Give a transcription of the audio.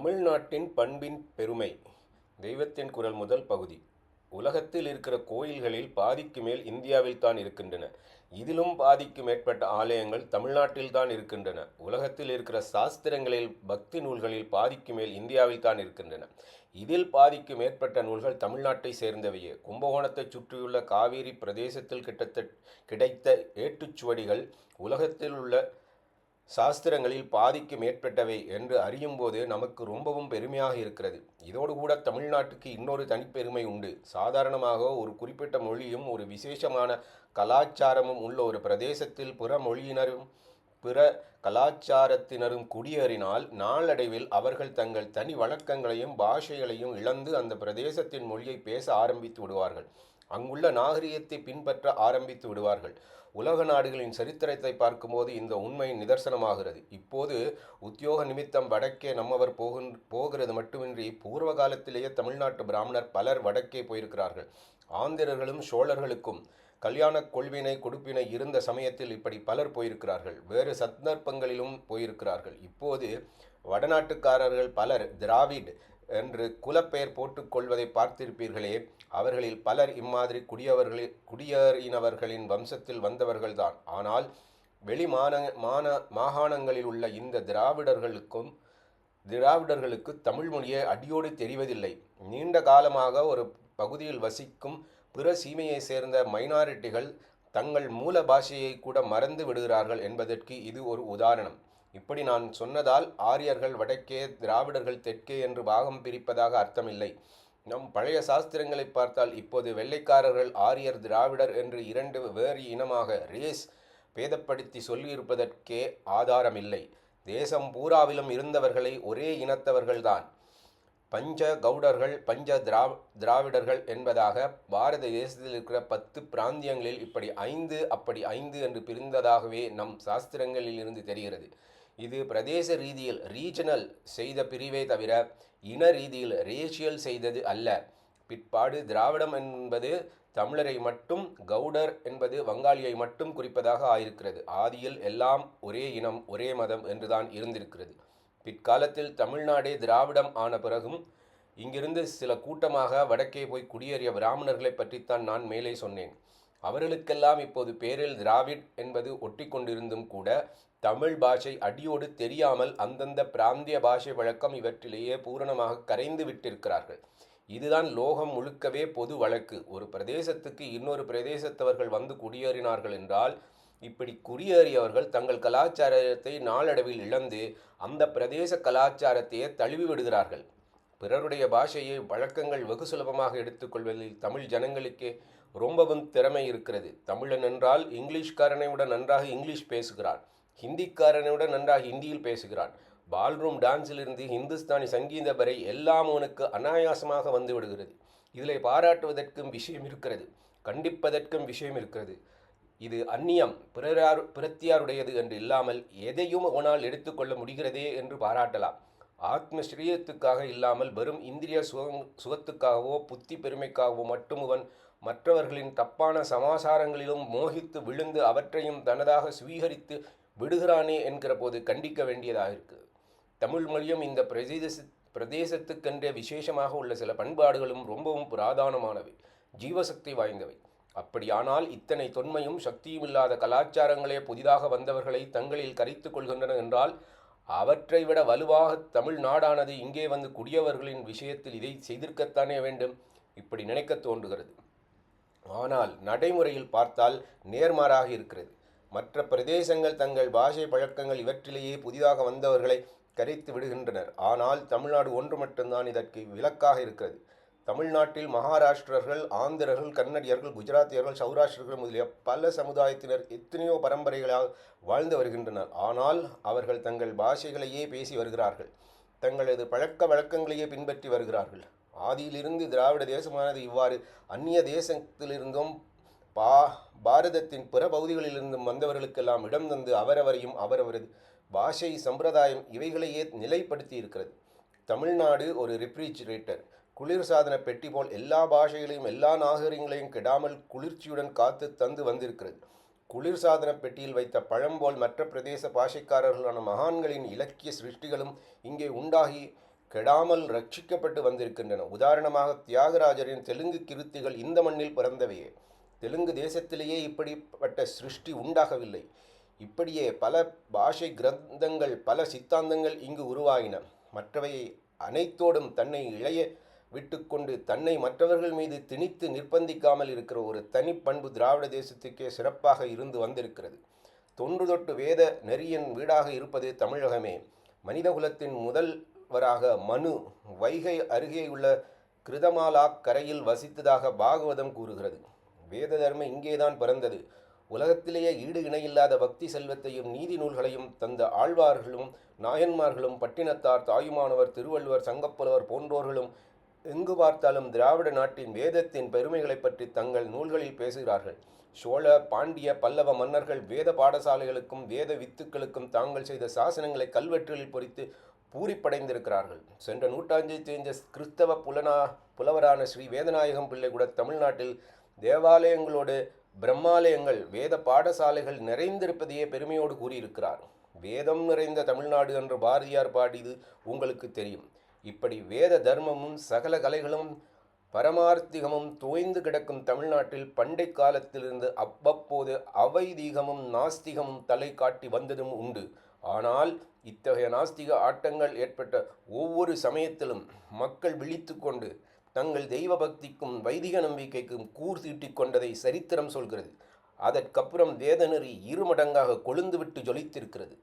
தமிழ்நாட்டின் பண்பின் பெருமை. தெய்வத்தின் குரல் முதல் பகுதி. உலகத்தில் இருக்கிற கோயில்களில் பாதிக்கு மேல் இந்தியாவில் தான் இருக்கின்றன. இதிலும் பாதிக்கு மேற்பட்ட ஆலயங்கள் தமிழ்நாட்டில் தான் இருக்கின்றன. உலகத்தில் இருக்கிற சாஸ்திரங்களில், பக்தி நூல்களில் பாதிக்கு மேல் இந்தியாவில் தான் இருக்கின்றன. இதில் பாதிக்கு மேற்பட்ட நூல்கள் தமிழ்நாட்டை சேர்ந்தவையே. கும்பகோணத்தைச் சுற்றியுள்ள காவிரி பிரதேசத்தில் கிடைத்த ஏட்டுச்சுவடிகள் உலகத்தில் உள்ள சாஸ்திரங்களில் பாதிக்கு மேற்பட்டவை என்று அறியும்போது நமக்கு ரொம்பவும் பெருமையாக இருக்கிறது. இதோடு கூட தமிழ்நாட்டுக்கு இன்னொரு தனிப்பெருமை உண்டு. சாதாரணமாக ஒரு குறிப்பிட்ட மொழியும் ஒரு விசேஷமான கலாச்சாரமும் உள்ள ஒரு பிரதேசத்தில் பிற மொழியினரும் பிற கலாச்சாரத்தினரும் குடியேறினால் நாளடைவில் அவர்கள் தங்கள் தனி வழக்கங்களையும் பாஷைகளையும் இழந்து அந்த பிரதேசத்தின் மொழியை பேச ஆரம்பித்து விடுவார்கள். அங்குள்ள நாகரிகத்தை பின்பற்ற ஆரம்பித்து விடுவார்கள். உலக நாடுகளின் சரித்திரத்தை பார்க்கும்போது இந்த உண்மை நிதர்சனமாகிறது. இப்போது உத்தியோக நிமித்தம் வடக்கே நம்மவர் போகிறது மட்டுமின்றி பூர்வ காலத்திலேயே தமிழ்நாட்டு பிராமணர் பலர் வடக்கே போயிருக்கிறார்கள். ஆந்திரர்களும் சோழர்களுக்கும் கல்யாண கொள்வினை கொடுப்பினை இருந்த சமயத்தில் இப்படி பலர் போயிருக்கிறார்கள். வேறு சந்தர்ப்பங்களிலும் போயிருக்கிறார்கள். இப்போது வடநாட்டுக்காரர்கள் பலர் திராவிட் என்று குலப்பெயர் போட்டுக்கொள்வதை பார்த்திருப்பீர்களே. அவர்களில் பலர் இம்மாதிரி குடியேறினவர்களின் வம்சத்தில் வந்தவர்கள்தான். ஆனால் வெளி மாகாணங்களில் உள்ள இந்த திராவிடர்களுக்கு தமிழ் மொழியை அடியோடு தெரிவதில்லை. நீண்ட காலமாக ஒரு பகுதியில் வசிக்கும் பிற சீமையை சேர்ந்த மைனாரிட்டிகள் தங்கள் மூல பாஷையை கூட மறந்து விடுகிறார்கள் என்பதற்கு இது ஒரு உதாரணம். இப்படி நான் சொன்னதால் ஆரியர்கள் வடக்கே, திராவிடர்கள் தெற்கே என்று பாகம் பிரிப்பதாக அர்த்தமில்லை. நம் பழைய சாஸ்திரங்களை பார்த்தால் இப்போது வெள்ளைக்காரர்கள் ஆரியர், திராவிடர் என்று இரண்டு வேறு இனமாக ரேஸ் பேதப்படுத்தி சொல்லியிருப்பதற்கே ஆதாரமில்லை. தேசம் பூராவிலும் இருந்தவர்களை ஒரே இனத்தவர்கள்தான் பஞ்ச கவுடர்கள், திராவிடர்கள் என்பதாக பாரத தேசத்தில் இருக்கிற 10 பிராந்தியங்களில் இப்படி 5 அப்படி 5 என்று பிரிந்ததாகவே நம் சாஸ்திரங்களில் இருந்து தெரிகிறது. இது பிரதேச ரீதியில் ரீஜனல் செய்த பிரிவே தவிர இன ரீதியில் ரேஷியல் செய்தது அல்ல. பிற்பாடு திராவிடம் என்பது தமிழரை மட்டும், கவுடர் என்பது வங்காளியை மட்டும் குறிப்பதாக ஆயிருக்கிறது. ஆதியில் எல்லாம் ஒரே இனம், ஒரே மதம் என்றுதான் இருந்திருக்கிறது. பிற்காலத்தில் தமிழ்நாடே திராவிடம் ஆன பிறகும் இங்கிருந்து சில கூட்டமாக வடக்கே போய் குடியேறிய பிராமணர்களை பற்றித்தான் நான் மேலே சொன்னேன். அவர்களுக்கெல்லாம் இப்போது பேரில் திராவிட் என்பது ஒட்டி கொண்டிருந்தும் கூட தமிழ் பாஷை அடியோடு தெரியாமல் அந்தந்த பிராந்திய பாஷை வழக்கம் இவற்றிலேயே பூரணமாக கரைந்து விட்டிருக்கிறார்கள். இதுதான் லோகம் முழுக்கவே பொது வழக்கு. ஒரு பிரதேசத்துக்கு இன்னொரு பிரதேசத்தவர்கள் வந்து குடியேறினார்கள் என்றால் இப்படி குடியேறியவர்கள் தங்கள் கலாச்சாரத்தை நாளடைவில் இழந்து அந்த பிரதேச கலாச்சாரத்தையே தழுவி விடுகிறார்கள். பிறருடைய பாஷையை, வழக்கங்கள் வெகு சுலபமாக எடுத்துக்கொள்வதில் தமிழ் ஜனங்களுக்கே ரொம்பவும் திறமை இருக்கிறது. தமிழன் என்றால் இங்கிலீஷ்காரனை விட நன்றாக இங்கிலீஷ் பேசுகிறான், ஹிந்திக்காரனை விட நன்றாக ஹிந்தியில் பேசுகிறான். பால்ரூம் டான்ஸிலிருந்து ஹிந்துஸ்தானி சங்கீதம் வரை எல்லாம் அவனுக்கு அனாயாசமாக வந்து விடுகிறது. இதில் பாராட்டுவதற்கும் விஷயம் இருக்கிறது, கண்டிப்பதற்கும் விஷயம் இருக்கிறது. இது அந்நியம், பிரத்தியாருடையது என்று இல்லாமல் எதையும் அவனால் எடுத்துக்கொள்ள முடிகிறதே என்று பாராட்டலாம். ஆத்ம ஸ்ரீயத்துக்காக இல்லாமல் வெறும் இந்திரிய சுகத்துக்காகவோ புத்தி பெருமைக்காகவோ மட்டும் அவன் மற்றவர்களின் தப்பான சமாசாரங்களிலும் மோகித்து விழுந்து அவற்றையும் தனதாக சுவீகரித்து விடுகிறானே என்கிற போது கண்டிக்க வேண்டியதாக இருக்குது. தமிழ் மொழியும் இந்த பிரதேசத்துக்கென்றே விசேஷமாக உள்ள சில பண்பாடுகளும் ரொம்பவும் புராதனமானவை, ஜீவசக்தி வாய்ந்தவை. அப்படியானால் இத்தனை தொன்மையும் சக்தியும் இல்லாத கலாச்சாரங்களே புதிதாக வந்தவர்களை தங்களில் கரைத்து கொள்கின்றன என்றால் அவற்றை விட வலுவாக தமிழ்நாடானது இங்கே வந்து குடியவர்களின் விஷயத்தில் இதை செய்திருக்கத்தானே வேண்டும். இப்படி நினைக்க தோன்றுகிறது. ஆனால் நடைமுறையில் பார்த்தால் நேர்மாறாக இருக்கிறது. மற்ற பிரதேசங்கள் தங்கள் பாஷை, பழக்கங்கள் இவற்றிலேயே புதிதாக வந்தவர்களை கரைத்து விடுகின்றனர். ஆனால் தமிழ்நாடு ஒன்று மட்டும்தான் இதற்கு விலக்காக இருக்கிறது. தமிழ்நாட்டில் மகாராஷ்டிரர்கள், ஆந்திரர்கள், கன்னடியர்கள், குஜராத்தியர்கள், சௌராஷ்டிரர்கள் முதலிய பல சமுதாயத்தினர் எத்தனையோ பரம்பரைகளாக வாழ்ந்து வருகின்றனர். ஆனால் அவர்கள் தங்கள் பாஷைகளையே பேசி வருகிறார்கள், தங்களது பழக்க வழக்கங்களையே பின்பற்றி வருகிறார்கள். ஆதியிலிருந்து திராவிட தேசமானது இவ்வாறு அந்நிய தேசத்திலிருந்தும் பாரதத்தின் பிற பகுதிகளிலிருந்தும் வந்தவர்களுக்கெல்லாம் இடம் தந்து அவரவரையும் அவரவரது பாஷை, சம்பிரதாயம் இவைகளையே நிலைப்படுத்தி இருக்கிறது. தமிழ்நாடு ஒரு ரெஃப்ரிஜிரேட்டர், குளிர்சாதன பெட்டி போல் எல்லா பாஷைகளையும் எல்லா நாகரிகங்களையும் கெடாமல் குளிர்ச்சியுடன் காத்து தந்து வந்திருக்கிறது. குளிர்சாதன பெட்டியில் வைத்த பழம் போல் மற்ற பிரதேச பாஷைக்காரர்களான மகான்களின் இலக்கிய சிருஷ்டிகளும் இங்கே உண்டாகி கெடாமல் ரட்சிக்கப்பட்டு வந்திருக்கின்றன. உதாரணமாக தியாகராஜரின் தெலுங்கு கிருத்திகள் இந்த மண்ணில் பிறந்தவையே. தெலுங்கு தேசத்திலேயே இப்படிப்பட்ட சிருஷ்டி உண்டாகவில்லை. இப்படியே பல பாஷை கிரந்தங்கள், பல சித்தாந்தங்கள் இங்கு உருவாகின. மற்றவையை அனைத்தோடும் தன்னை இழைய விட்டுக்கொண்டு தன்னை மற்றவர்கள் மீது திணித்து நிர்பந்திக்காமல் இருக்கிற ஒரு தனிப்பண்பு திராவிட தேசத்துக்கே சிறப்பாக இருந்து வந்திருக்கிறது. தொன்று தொட்டு வேத நெறியின் வீடாக இருப்பது தமிழகமே. மனிதகுலத்தின் முதல்வராக மனு வைகை அருகேயுள்ள கிருதமாலா கரையில் வசித்ததாக பாகவதம் கூறுகிறது. வேத தர்மம் இங்கேதான் பிறந்தது. உலகத்திலேயே ஈடு இணையில்லாத பக்தி செல்வத்தையும் நீதி நூல்களையும் தந்த ஆழ்வார்களும் நாயன்மார்களும் பட்டினத்தார், தாயுமானவர், திருவள்ளுவர், சங்கப்புலவர் போன்றோர்களும் எங்கு பார்த்தாலும் திராவிட நாட்டின் வேதத்தின் பெருமைகளை பற்றி தங்கள் நூல்களில் பேசுகிறார்கள். சோழ, பாண்டிய, பல்லவ மன்னர்கள் வேத பாடசாலைகளுக்கும் வேத வித்துக்களுக்கும் தாங்கள் செய்த சாசனங்களை கல்வெட்டுகளில் பொறித்து பூரிப்படைந்திருக்கிறார்கள். சென்ற நூற்றாண்டில் தெரிந்த கிறிஸ்தவ புலவரான ஸ்ரீ வேதநாயகம் பிள்ளை கூட தமிழ்நாட்டில் தேவாலயங்களோடு பிரம்மாலயங்கள், வேத பாடசாலைகள் நிறைந்திருப்பதையே பெருமையோடு கூறியிருக்கிறார். வேதம் நிறைந்த தமிழ்நாடு என்று பாரதியார் பாடியது உங்களுக்கு தெரியும். இப்படி வேத தர்மமும் சகல கலைகளும் பரமார்த்திகமும் தோய்ந்து கிடக்கும் தமிழ்நாட்டில் பண்டை காலத்திலிருந்து அவ்வப்போது அவைதீகமும் நாஸ்திகமும் தலை காட்டி வந்ததும் உண்டு. ஆனால் இத்தகைய நாஸ்திக ஆட்டங்கள் ஏற்பட்ட ஒவ்வொரு சமயத்திலும் மக்கள் விழித்து கொண்டு தங்கள் தெய்வ பக்திக்கும் வைதிக நம்பிக்கைக்கும் கூர் தீட்டிக் கொண்டதை சரித்திரம் சொல்கிறது. அதற்கப்புறம் வேதநெறி இருமடங்காக கொழுந்துவிட்டு ஜொலித்திருக்கிறது.